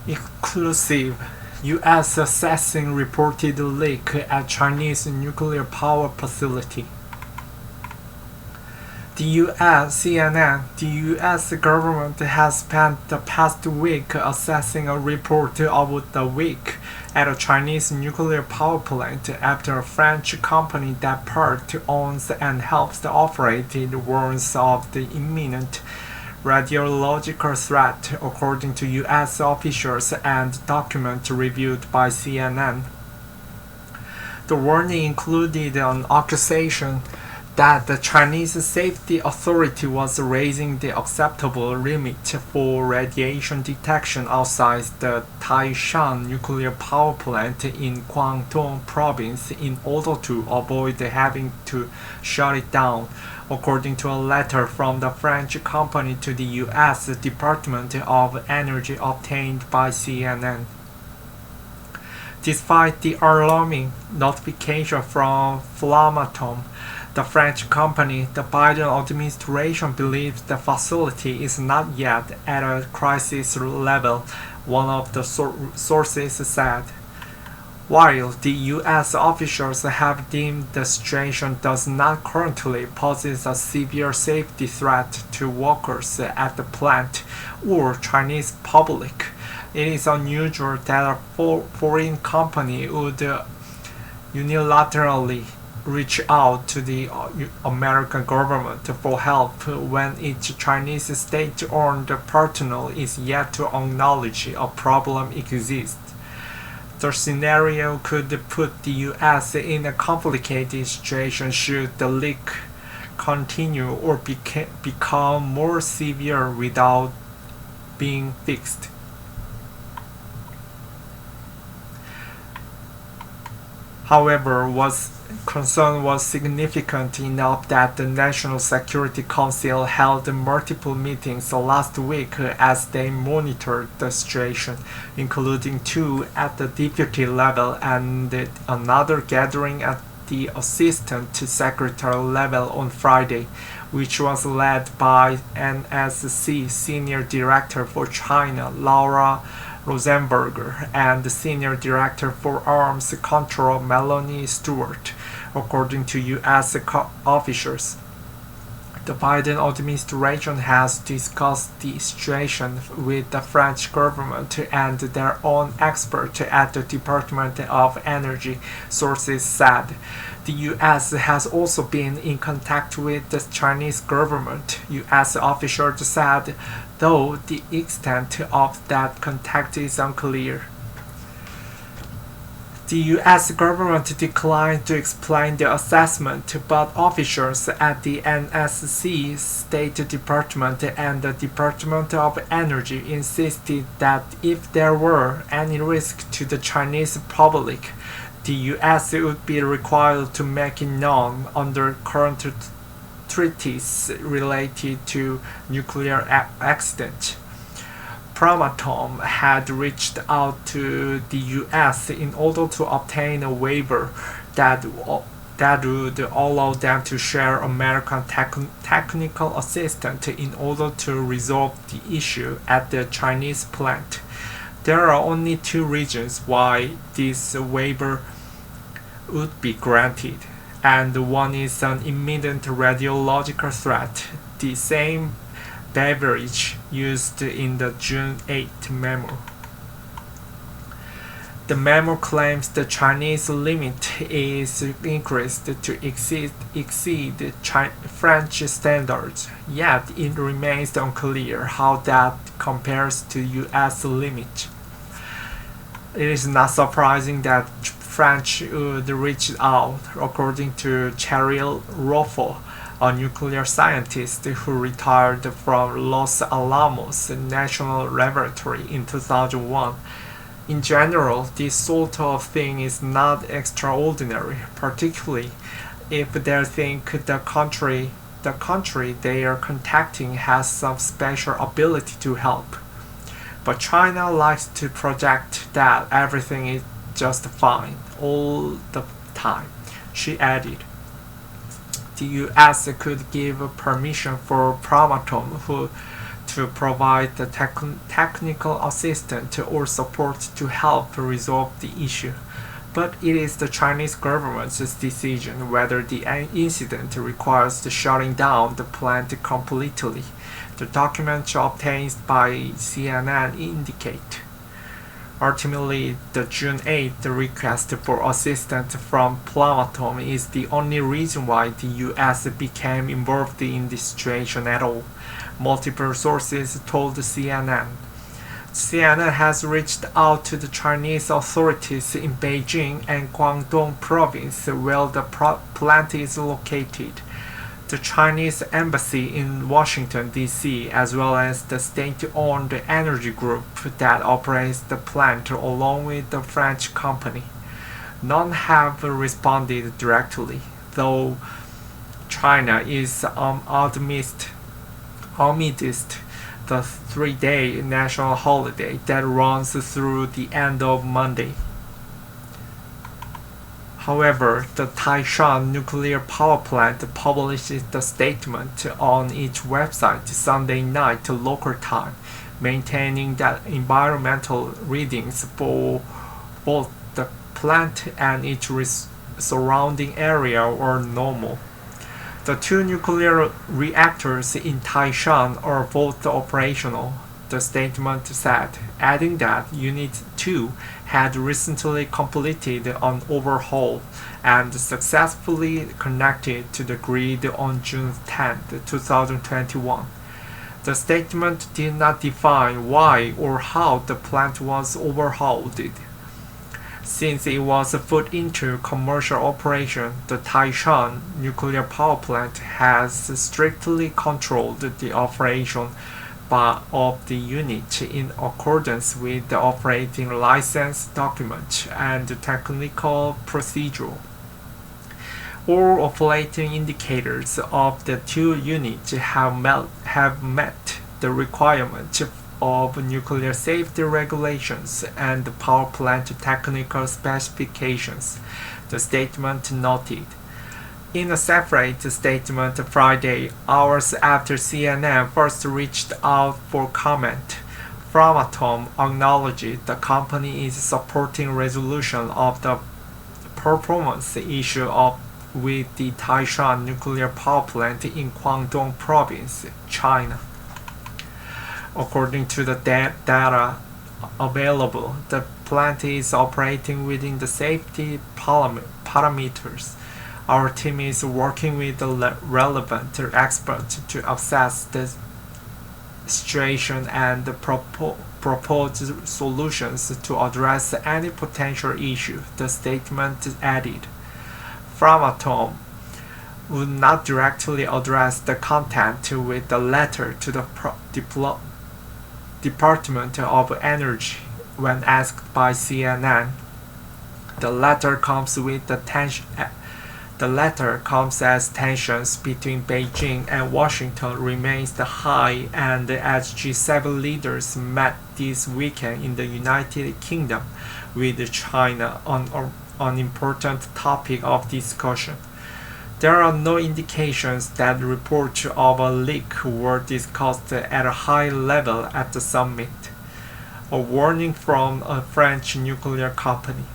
Exclusive. U.S. assassin reported leak at Chinese nuclear power facility. The U.S. CNN, the U.S. government has spent the past week assessing a report of the leak at a Chinese nuclear power plant after a French company that part owns and helps operate it warns of the imminent radiological threat, according to U.S. officials and documents reviewed by CNN. The warning included an accusation that the Chinese Safety Authority was raising the acceptable limit for radiation detection outside the Taishan nuclear power plant in Guangdong province in order to avoid having to shut it down, according to a letter from the French company to the U.S. Department of Energy obtained by CNN. Despite the alarming notification from Flamatom, the French company, the Biden administration believes the facility is not yet at a crisis level, one of the sources said. While the U.S. officials have deemed the situation does not currently pose a severe safety threat to workers at the plant or Chinese public, it is unusual that a foreign company would unilaterally reach out to the American government for help when its Chinese state-owned partner is yet to acknowledge a problem exists. The scenario could put the U.S. in a complicated situation should the leak continue or become more severe without being fixed. However, concern was significant enough that the National Security Council held multiple meetings last week as they monitored the situation, including two at the deputy level and another gathering at the Assistant Secretary level on Friday, which was led by NSC Senior Director for China Laura Rosenberger and Senior Director for Arms Control Melanie Stewart, according to U.S. officials. The Biden administration has discussed the situation with the French government and their own expert at the Department of Energy, sources said. The U.S. has also been in contact with the Chinese government, U.S. officials said, though the extent of that contact is unclear. The U.S. government declined to explain the assessment, but officials at the NSC, State Department, and the Department of Energy insisted that if there were any risk to the Chinese public, the U.S. would be required to make it known under current treaties related to nuclear accidents. Promatom had reached out to the U.S. in order to obtain a waiver that would allow them to share American technical assistance in order to resolve the issue at the Chinese plant. There are only two reasons why this waiver would be granted, and one is an imminent radiological threat, the same beverage used in the June 8 memo. The memo claims the Chinese limit is increased to exceed French standards, yet it remains unclear how that compares to U.S. limit. It is not surprising that French would reach out, according to Cheryl Ruffo, a nuclear scientist who retired from Los Alamos National Laboratory in 2001. In general, this sort of thing is not extraordinary, particularly if they think the country they are contacting has some special ability to help. But China likes to project that everything is just fine all the time, she added. The U.S. could give permission for Promatom to to provide the technical assistance or support to help resolve the issue. But it is the Chinese government's decision whether the incident requires the shutting down the plant completely. The documents obtained by CNN indicate. Ultimately, the June 8th request for assistance from Plamatom is the only reason why the U.S. became involved in this situation at all, multiple sources told CNN. CNN has reached out to the Chinese authorities in Beijing and Guangdong province where the plant is located, the Chinese embassy in Washington, D.C., as well as the state-owned energy group that operates the plant along with the French company. None have responded directly, though China is amidst the 3-day national holiday that runs through the end of Monday. However, the Taishan nuclear power plant published the statement on its website Sunday night local time, maintaining that environmental readings for both the plant and its surrounding area were normal. The two nuclear reactors in Taishan are both operational, the statement said, adding that Unit 2 had recently completed an overhaul and successfully connected to the grid on June 10, 2021. The statement did not define why or how the plant was overhauled. Since it was put into commercial operation, the Taishan nuclear power plant has strictly controlled the operation of the unit in accordance with the operating license document and technical procedure. All operating indicators of the two units have met the requirements of nuclear safety regulations and power plant technical specifications, the statement noted. In a separate statement Friday, hours after CNN first reached out for comment, Framatome acknowledged the company is supporting resolution of the performance issue with the Taishan nuclear power plant in Guangdong province, China. According to the data available, the plant is operating within the safety parameters. Our team is working with the relevant experts to assess the situation and propose solutions to address any potential issue, the statement added. Framatome would not directly address the content with the letter to the Department of Energy when asked by CNN. The letter comes as tensions between Beijing and Washington remains high, and as G7 leaders met this weekend in the United Kingdom with China on an important topic of discussion. There are no indications that reports of a leak were discussed at a high level at the summit, a warning from a French nuclear company.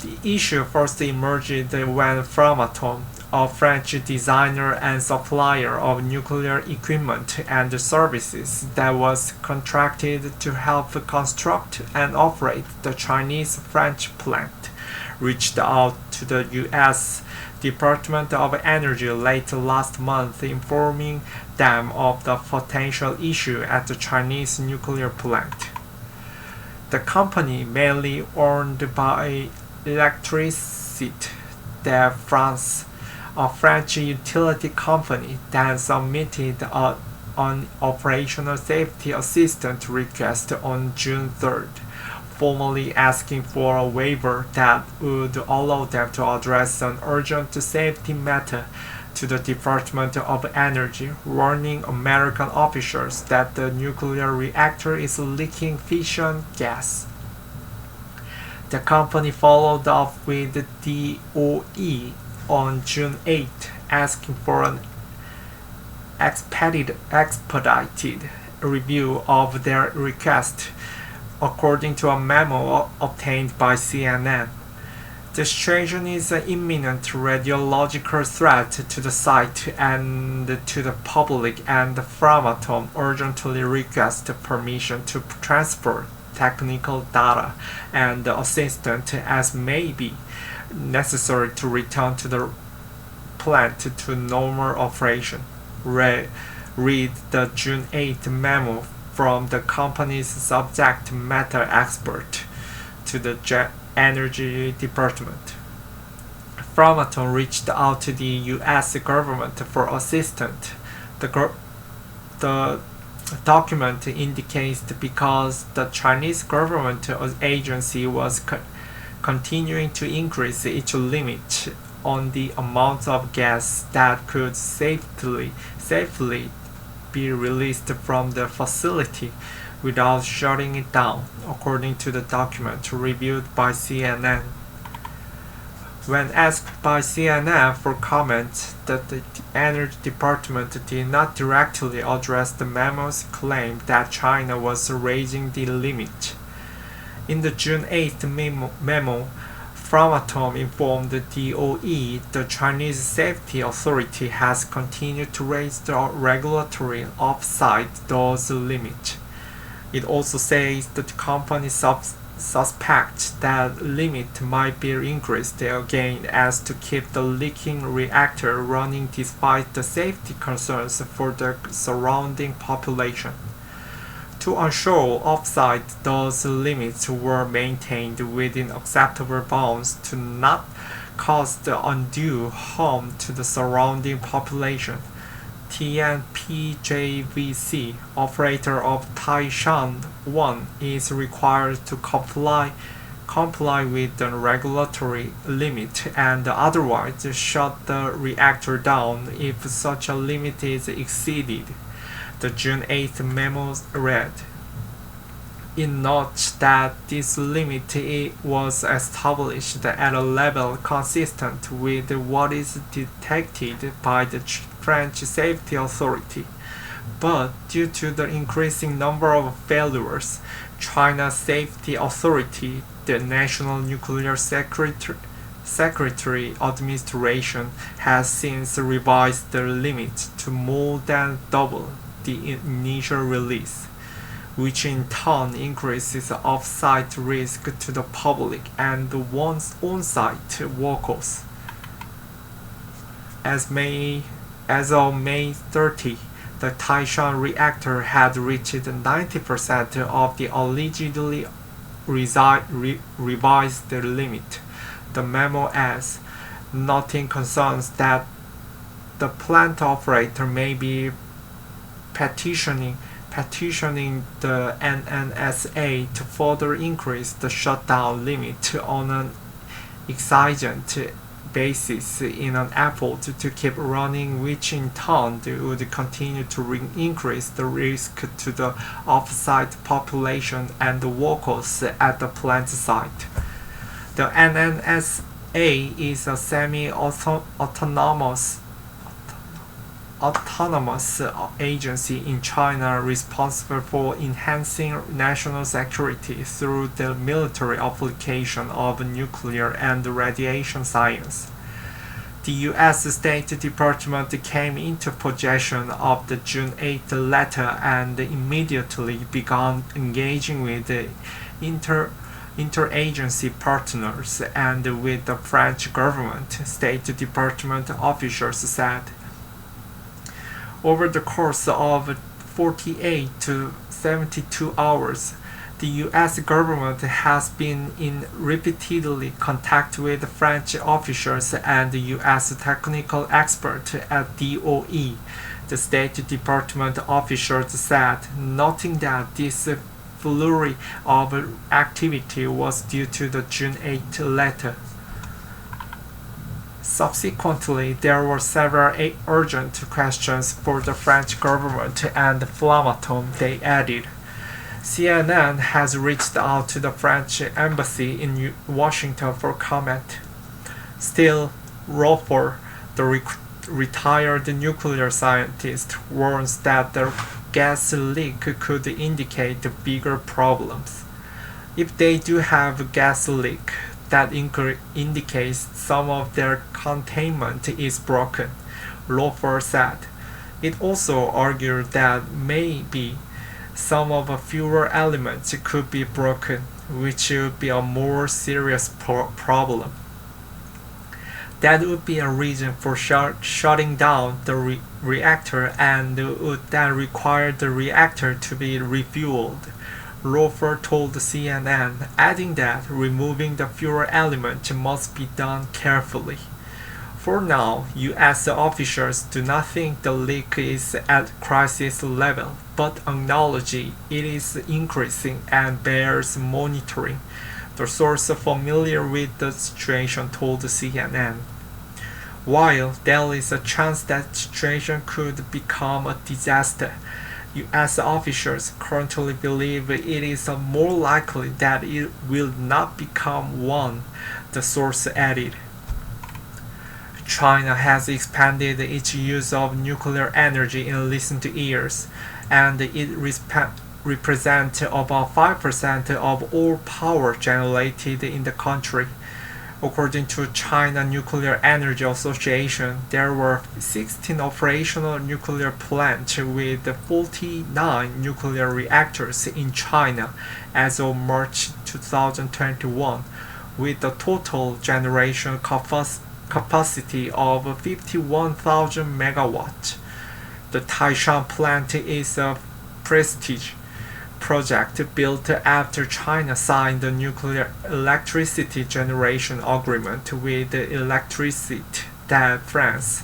The issue first emerged when Framatome, a French designer and supplier of nuclear equipment and services that was contracted to help construct and operate the Chinese-French plant, reached out to the U.S. Department of Energy late last month informing them of the potential issue at the Chinese nuclear plant. The company, mainly owned by Electricité de France, a French utility company, then submitted an operational safety assistance request on June 3rd, formally asking for a waiver that would allow them to address an urgent safety matter to the Department of Energy, warning American officials that the nuclear reactor is leaking fission gas. The company followed up with the DOE on June 8, asking for an expedited review of their request, according to a memo obtained by CNN. The situation is an imminent radiological threat to the site and to the public, and Framatome urgently requests permission to transport technical data and assistance as may be necessary to return to the plant to normal operation. Read the June 8 memo from the company's subject matter expert to the Energy Department. Framatome reached out to the U.S. government for assistance. The document indicates because the Chinese government agency was continuing to increase its limit on the amount of gas that could safely be released from the facility without shutting it down, according to the document reviewed by CNN. When asked by CNN for comment, that the Energy Department did not directly address the memo's claim that China was raising the limit. In the June 8 memo, Framatome informed the DOE the Chinese Safety Authority has continued to raise the regulatory offsite dose limit. It also says that the company suspects that limit might be increased again as to keep the leaking reactor running despite the safety concerns for the surrounding population. To ensure offsite dose limits were maintained within acceptable bounds to not cause the undue harm to the surrounding population, TNPJVC, operator of Taishan 1, is required to comply with the regulatory limit and otherwise shut the reactor down if such a limit is exceeded. The June 8 memo read. It notes that this limit was established at a level consistent with what is detected by the French Safety Authority, but due to the increasing number of failures, China's Safety Authority, the National Nuclear Secretary Administration, has since revised the limit to more than double the initial release, which in turn increases the off-site risk to the public and the on-site workers. As of May 30, the Taishan reactor had reached 90% of the allegedly revised limit. The memo adds, noting concerns that the plant operator may be petitioning the NNSA to further increase the shutdown limit on an exigent basis in an effort to keep running, which in turn would continue to increase the risk to the off-site population and the workers at the plant site. The NNSA is a semi-autonomous agency in China responsible for enhancing national security through the military application of nuclear and radiation science. The U.S. State Department came into possession of the June 8 letter and immediately began engaging with the interagency partners and with the French government, State Department officials said. Over the course of 48 to 72 hours, the U.S. government has been in repeatedly contact with French officials and U.S. technical experts at DOE, the State Department officials said, noting that this flurry of activity was due to the June 8 letter. Subsequently, there were several urgent questions for the French government and Framatome, they added. CNN has reached out to the French embassy in Washington for comment. Still, Rofer, the retired nuclear scientist, warns that the gas leak could indicate bigger problems. If they do have a gas leak, that indicates some of their containment is broken, Loeffler said. It also argued that maybe some of the fuel elements could be broken, which would be a more serious problem. That would be a reason for shutting down the reactor and would then require the reactor to be refueled, Loeffler told CNN, adding that removing the fuel element must be done carefully. For now, U.S. officials do not think the leak is at crisis level, but acknowledge it is increasing and bears monitoring, the source familiar with the situation told CNN. While there is a chance that the situation could become a disaster, U.S. officials currently believe it is more likely that it will not become one, the source added. China has expanded its use of nuclear energy in recent years, and it represents about 5% of all power generated in the country. According to China Nuclear Energy Association, there were 16 operational nuclear plants with 49 nuclear reactors in China as of March 2021, with a total generation capacity of 51,000 megawatts. The Taishan plant is a prestige project built after China signed the nuclear electricity generation agreement with Electricité de France,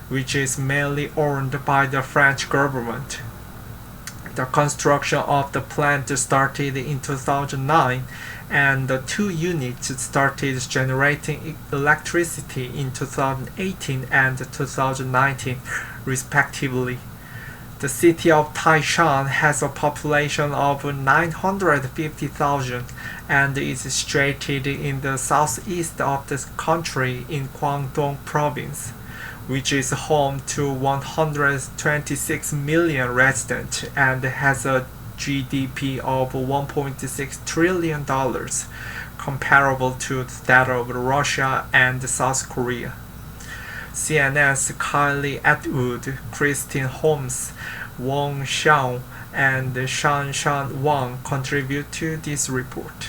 which is mainly owned by the French government. The construction of the plant started in 2009, and the two units started generating electricity in 2018 and 2019, respectively. The city of Taishan has a population of 950,000 and is situated in the southeast of the country in Guangdong province, which is home to 126 million residents and has a GDP of $1.6 trillion, comparable to that of Russia and South Korea. CNN's Kylie Atwood, Christine Holmes, Wang Xiao, and Shanshan Wang contribute to this report.